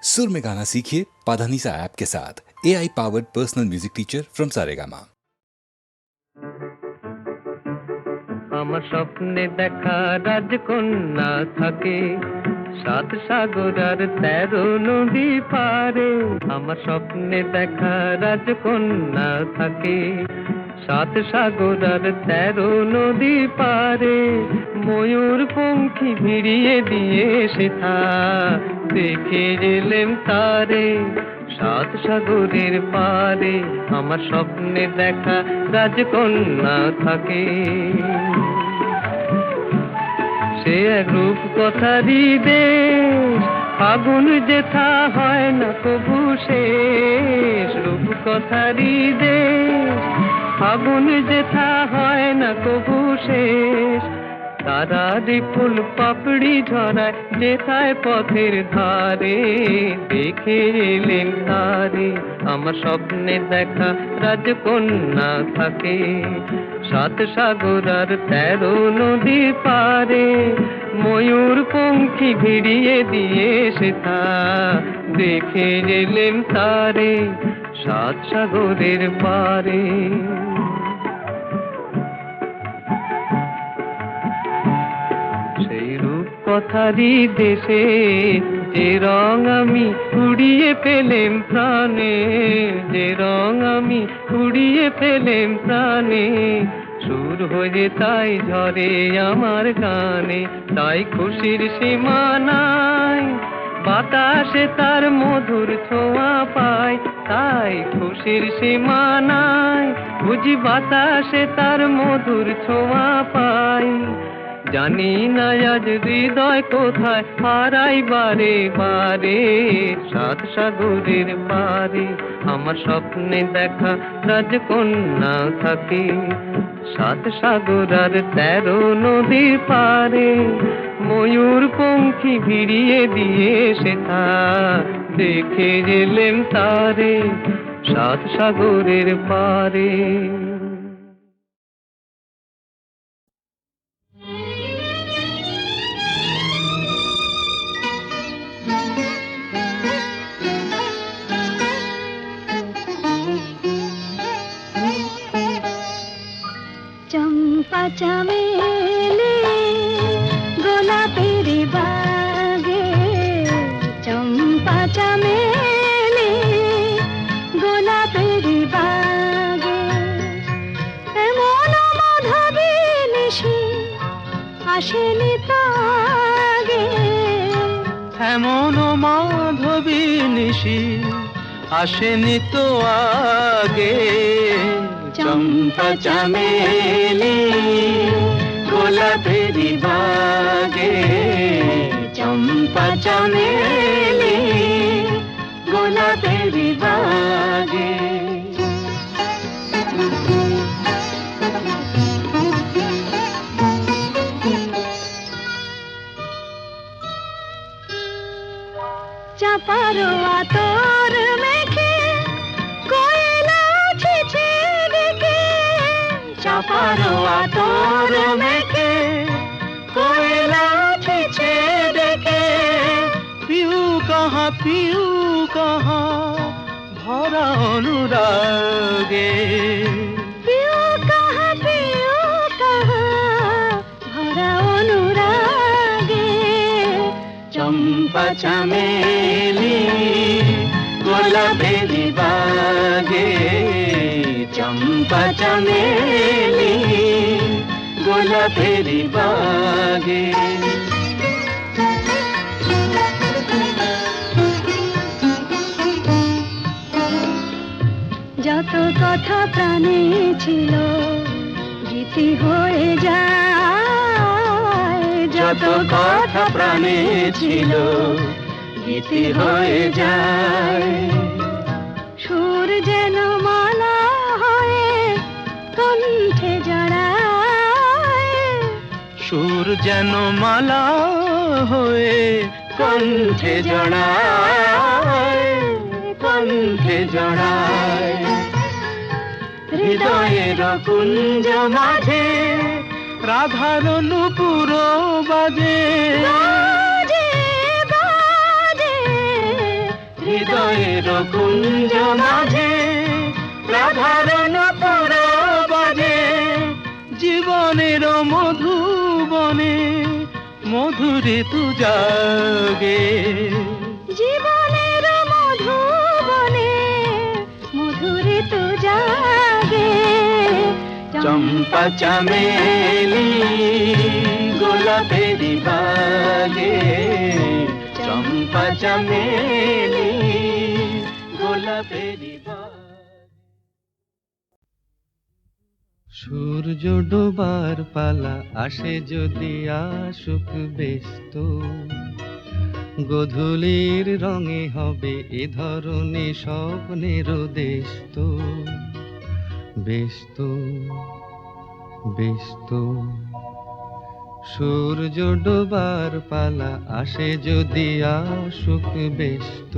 सुर में गाना सीखिए पाधानीसा ऐप के साथ। AI powered personal music teacher from Saregama. আমার স্বপ্নে দেখা রাজকন্যা থাকে 7 সাগর আর 13 নদী পারে। আমার স্বপ্নে দেখা রাজকন্যা থাকে 7 সাগর আর 13 নদী পারে। ময়ূর পঙ্খী ভিড়িয়ে দিয়ে সেথা দেখে এলেম তারে 7 সাগরের পারে। আমার স্বপ্নে দেখা রাজকন্যা থাকে। সে এক রূপ কথারই দেশ, ফাগুন যেথা হয় না কবু শেষ। রূপ কথারই দেশ, ফাগুন যেথা হয় না কবু শেষ। তারারি ফুল পাপড়ি ঝরায় যেথায় পথের ধারে দেখে এলেন তারে। আমার স্বপ্নে দেখা রাজকন্যা থাকে 7 সাগর আর 13 নদী পারে। ময়ূর পঙ্খী ভিড়িয়ে দিয়ে সেথা দেখে এলেন তারে 7 সাগরের পারে। কথারই দেশে যে রং আমি কুড়িয়ে পেলেম প্রাণে, যে রং আমি কুড়িয়ে পেলেম প্রাণে। সুর হয়ে তাই ঝরে আমার গানে, তাই খুশির সীমা নাই। বাতাসে তার মধুর ছোঁয়া পায়, তাই খুশির সীমা নাই। বুঝি বাতাসে তার মধুর ছোঁয়া পাই। জানি না আজ হৃদয় কোথায় হারাই বারে বারে 7 সাগরের পারে। আমার স্বপ্নে দেখা রাজকন্যা থাকে 7 সাগর আর 13 নদীর পারে। ময়ূর পঙ্খী ভিড়িয়ে দিয়ে সেথা দেখে এলেম তারে 7 সাগরের পারে। চম্পা চামেলি গোলাপের বাগে, চম্পা চামেলি গোলাপের বাগে। এমন মাধবী নিশি আসেনি তো আগে, এমন মাধবী নিশি আসেনি তো আগে। চম্পা চামেলি গোলাপের বাগে, চম্পা চামেলি গোলাপের বাগে। চাপার আতর মেখে কোয়েলা ছিছে ডেকে, চাপার আতর মেখে কোয়েলা ছিছে ডেকে। পিউ কাহা ভরা অনুরাগে। পিউ কাহা ভরা অনুরাগে। চম্পা চামেলি গোলাপের বাগে, চম্পা চামেলি গোলাপের বাগে। যত কথা প্রাণে ছিল গীতি হয়ে যায়, যত কথা প্রাণে ছিল গীতি হয়ে যায়। সুর যেন মালা হয়ে কণ্ঠে জড়ায়, সুর যেন মালা হয়ে কণ্ঠে জড়ায়, কণ্ঠে জড়ায়। হৃদয়ের কুঞ্জ মাঝে রাধার নূপুর বাজে, বাজে বাজে জীবনের কুঞ্জ মাঝে রাধার নূপুর বাজে, জীবনের মধুবনে মধুরে তু জাগে, জীবনের মধুবনে মধুরে তু জাগে। চম্পা চামেলি গোলাপেরি বাগে, চম্পা চামেলি গোলাপেরি বাগে। সূর্য ডোবার পালা আসে যদি আসুক ব্যস্ত, গোধূলির রঙে হবে এ ধরনে স্বপ্নের দেশ তো, ব্যস্ত ব্যস্ত। সূর্য ডোবার পালা আসে যদি আসুক ব্যস্ত,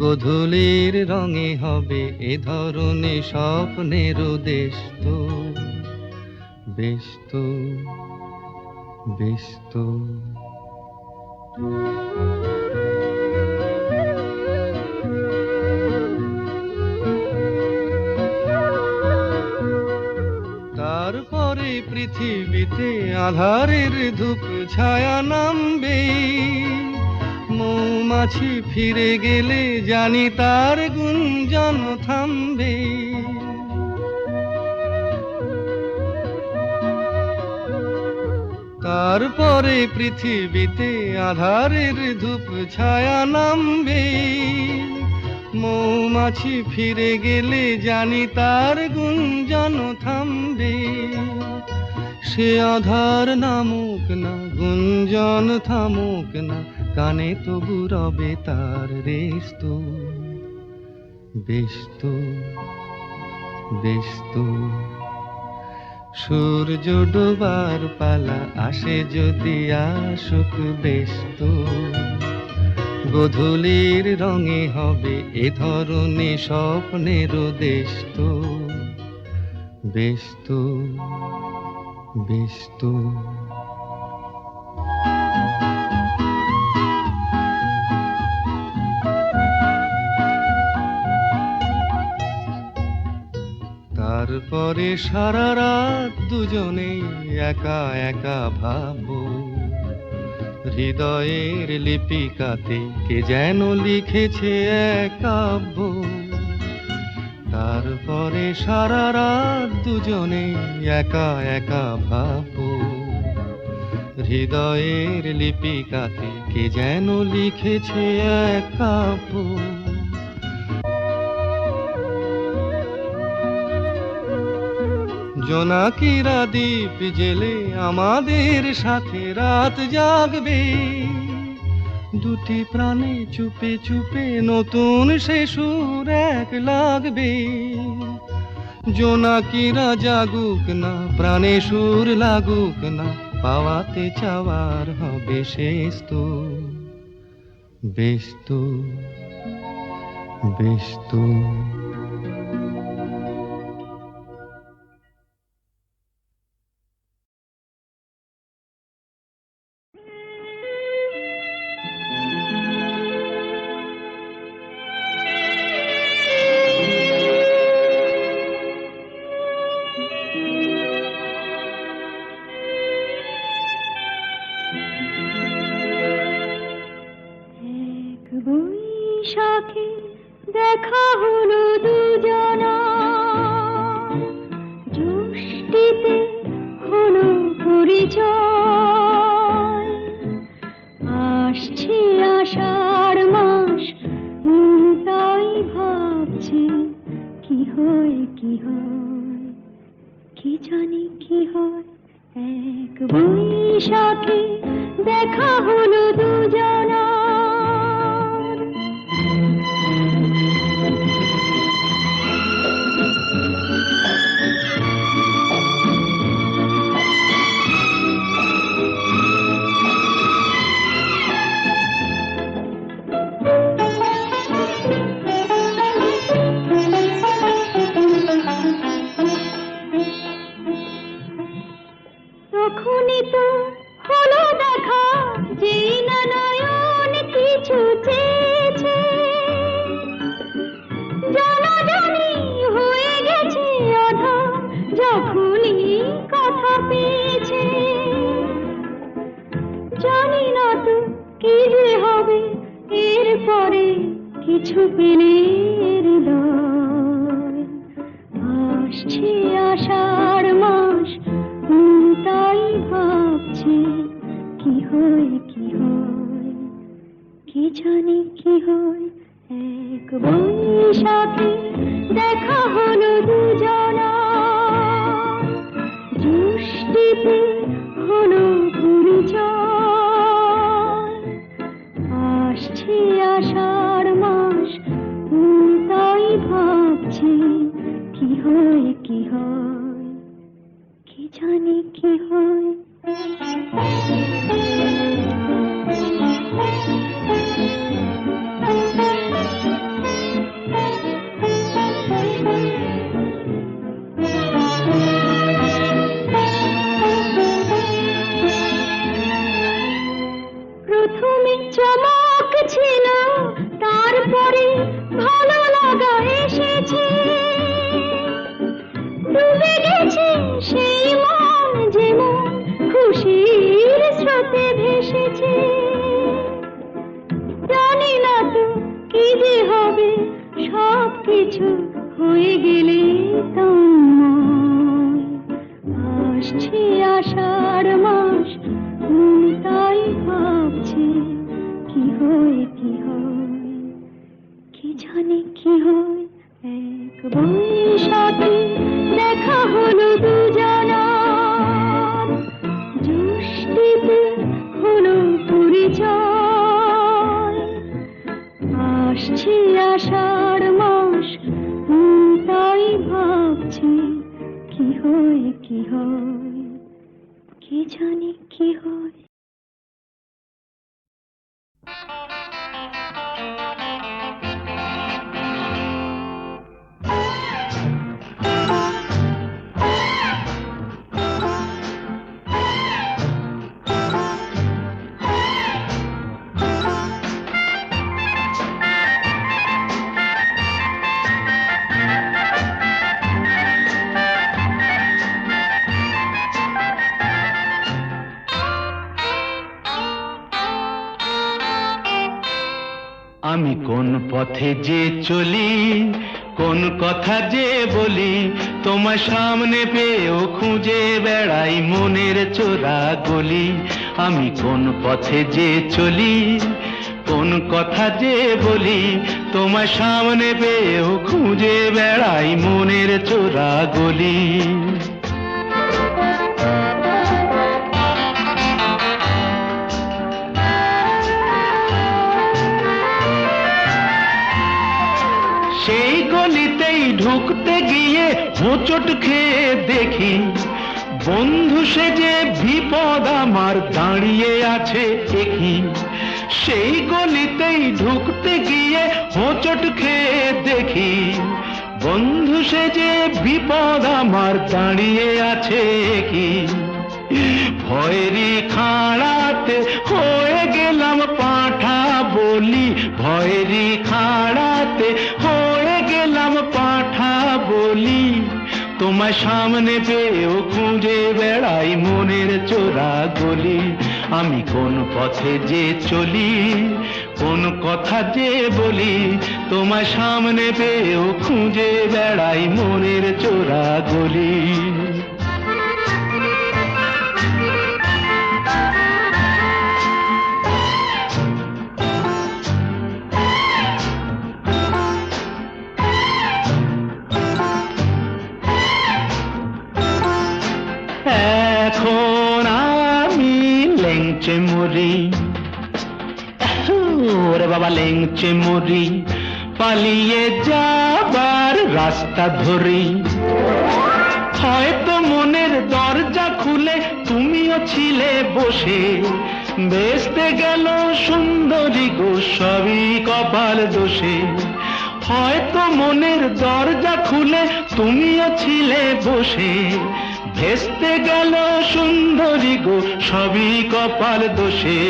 গোধূলির রঙে হবে এ ধরনে স্বপ্নের দেশ তো, ব্যস্ত ব্যস্ত। তারপরে পৃথিবীতে আধারের ধূপ ছায়া নামবে, মৌমাছি ফিরে গেলে জানি তার গুঞ্জন থামবে। তারপরে পৃথিবীতে আধারের ধূপ ছায়া নামবে, মৌমাছি ফিরে গেলে জানি তার গুঞ্জন থামবে। সে আধার নামুক না, গুঞ্জন থামুক না, কানে তবু রবে তার রেস্ত, ব্যস্ত ব্যস্ত। সূর্য ডোবার পালা আসে যদি আসুক ব্যস্ত, গোধূলির রঙে হবে এ ধরনে স্বপ্নের দেশ তো, ব্যস্ত ব্যস্ত। তারপরে সারা রাত দুজনে একা একা ভাবো, হৃদয়ের লিপিকাতে কে যেন লিখেছে এক কাব্য। তারপরে সারা রাত দুজনে একা একা ভাবো, হৃদয়ের লিপিকাতে কে যেন লিখেছে এক কাব্য। জোনাকিরা দ্বীপ জেলে আমাদের সাথে রাত জাগবে, দুটি প্রাণে চুপে চুপে নতুন সে সুর এক লাগবে। জোনাকিরা জাগুক না, প্রাণে সুর লাগুক না, পাওয়াতে চাওয়ার হবে শেষ তো, ব্যস্ত ব্যস্ত। বৈশাখে দেখা হলো দুজনা, জ্যৈষ্ঠীতে হলো পরিচয়। আসছে আষাঢ় মাস, তাই ভাবছি কি হয় কি হয়, কি জানি কি হয়। এক বৈশাখে দেখা হলো দুজনা, তখনই তো হলো দেখা, যেই না নয়ন কিছু পেলে হৃদয়। আসছে আষাঢ় মাস, তাই ভাবছি কি হয় কি হয়, কি জানি কি হয়। এক বৈশাখে দেখা হলো দুজনা, জ্যৈষ্ঠীতে হলো পরিচয়। আসছে আষাঢ় মাস, তাই ভাবছি কি হয় কি হয়, কি জানি কি হয়। প্রথমে চমক ছিল, তারপরে ভালো লাগা এসেছে। ডুবে গেছে সেই মন, যেমন খুশির স্রোতে ভেসেছে। জানি না তো কি যে হবে, সব কিছু হয়ে গেলে তোমায়। আসছে আষাঢ় মাস, তাই ভাবছি কি হয় কি হয়, কি জানি কি হয়। এক বৈশাখে দেখা হলো দুজনার, জ্যৈষ্ঠীতে হলো পরিচয়। আসছে আষাঢ় মাস, তাই ভাবছি কি হয় কি হয়, কি জানি কি হয়। আমি কোন পথে যে চলি, কোন কথা যে বলি, তোমার সামনে পেয়েও খুঁজে বেড়াই মনের চোরা গলি। আমি কোন পথে যে চলি, কোন কথা যে বলি, তোমার সামনে পেয়েও খুঁজে বেড়াই মনের চোরা গলি। সেই গলিতেই ঢুকতে গিয়ে হোঁচট খেয়ে দেখি, বন্ধু সেজে বিপদ আমার দাঁড়িয়ে আছে একই। সেই গলিতেই ঢুকতে গিয়ে হোঁচট খেয়ে দেখি, বন্ধু সেজে বিপদ আমার দাঁড়িয়ে আছে কি। ভয়েরই খাড়াতে হয়ে গেলাম পাঁঠা বলি, ভয়েরই খাড়াতে হয়ে গেলাম পাঁঠা বলি। তোমার সামনে পেয়েও খুঁজে বেড়াই মনের চোরা গলি। আমি কোন পথে যে চলি, কোন কথা যে বলি, তোমার সামনে পেয়েও খুঁজে বেড়াই মনের চোরা গলি। এখন আমি লেংচে মরি, ওরে বাবা লেংচে মরি, পালিয়ে যাবার রাস্তা ধরি। হয়তো মনের দরজা খুলে তুমিও ছিলে বসে, বেসতে গেল সুন্দরী গো সবই কপাল দোষে। হয়তো মনের দরজা খুলে তুমিও ছিলে বসে, ভেস্তে গেল সুন্দরী গো সবই কপাল দোষে।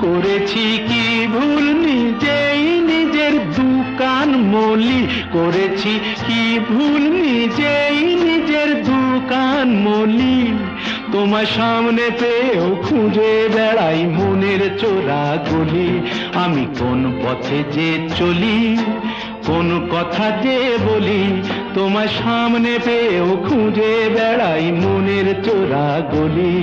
করেছি কি ভুল নিজেই নিজের দুকান মলি, করেছি কি ভুল নিজেই নিজের দুকান মলি। তোমার সামনে পেয়েও খুঁজে বেড়াই মনের চোরা গলি। আমি কোন পথে যে চলি, কোন কথা যে বলি, তোমার সামনে পেয়েও খুঁজে বেড়াই মনের চোরা গলি।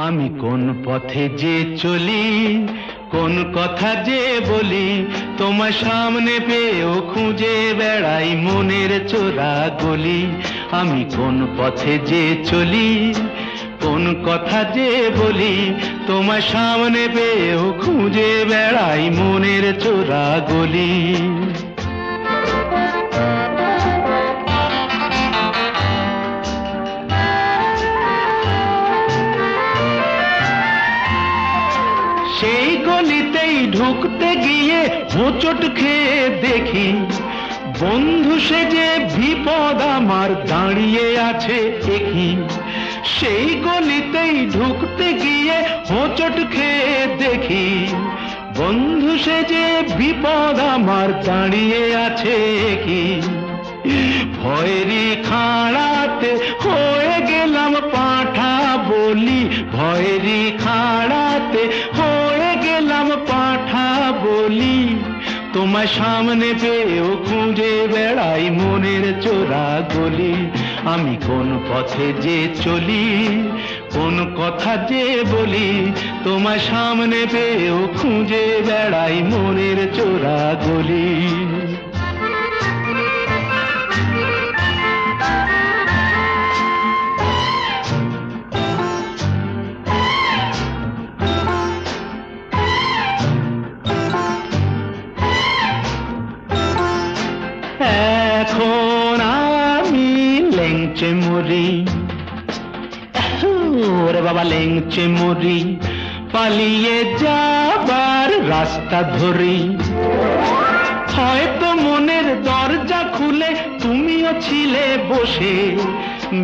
আমি কোন পথে যে চলি, কোন কথা যে বলি, তোমার সামনে পেয়েও খুঁজে বেড়াই মনের চোরা গলি। আমি কোন পথে যে চলি, কোন কথা যে বলি, তোমার সামনে পেয়েও খুঁজে বেড়াই মনের চোরা গলি। সেই গলিতেই ঢুকতে গিয়ে হোঁচট খেয়ে দেখি, বন্ধু সেজে বিপদ আমার দাঁড়িয়ে আছে একই। সেই গলিতেই ঢুকতে গিয়ে হোঁচট খেয়ে দেখি, বন্ধু সেজে বিপদ আমার দাঁড়িয়ে আছে কি। ভয়েরই খাড়াতে হয়ে গেলাম পাঁঠা বলি, ভয়েরই খাড়াতে হয়ে গেলাম পাঁঠা বলি। তোমার সামনে পেয়েও খুঁজে বেড়াই মনের চোরা গলি। আমি কোন পথে যে চলি, কোন কথা যে বলি, তোমার সামনে পেয়েও খুঁজে বেড়াই মনের চোরা গলি। এখন আমি লেংচে মরি, ওরে বাবা লেংচে মরি, পালিয়ে যাবার রাস্তা ধরি। হয়তো মনের দরজা খুলে তুমিও ছিলে বসে,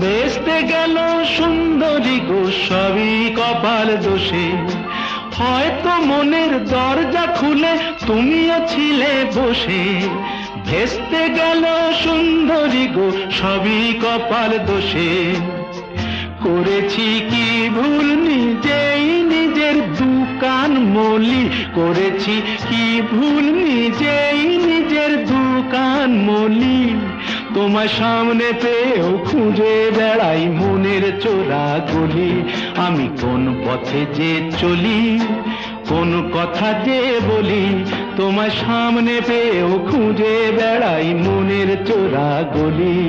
বেসতে গেল সুন্দরী গো সবই কপাল দোষে। হয়তো মনের দরজা খুলে তুমিও ছিলে বসে, ভেস্তে গেল সুন্দরী গো সবই কপাল দোষে। করেছি কি ভুল নিজেই নিজের দোকান মলি, করেছি কি ভুল নিজেই নিজের দোকান মলি। তোমার সামনে পেয়েও খুঁজে বেড়াই মনের চোরা গলি। আমি কোন পথে যে চলি, কোন কথা যে বলি, তোমার সামনে পেয়েও খুঁজে বেড়াই মনের চোরা গলি।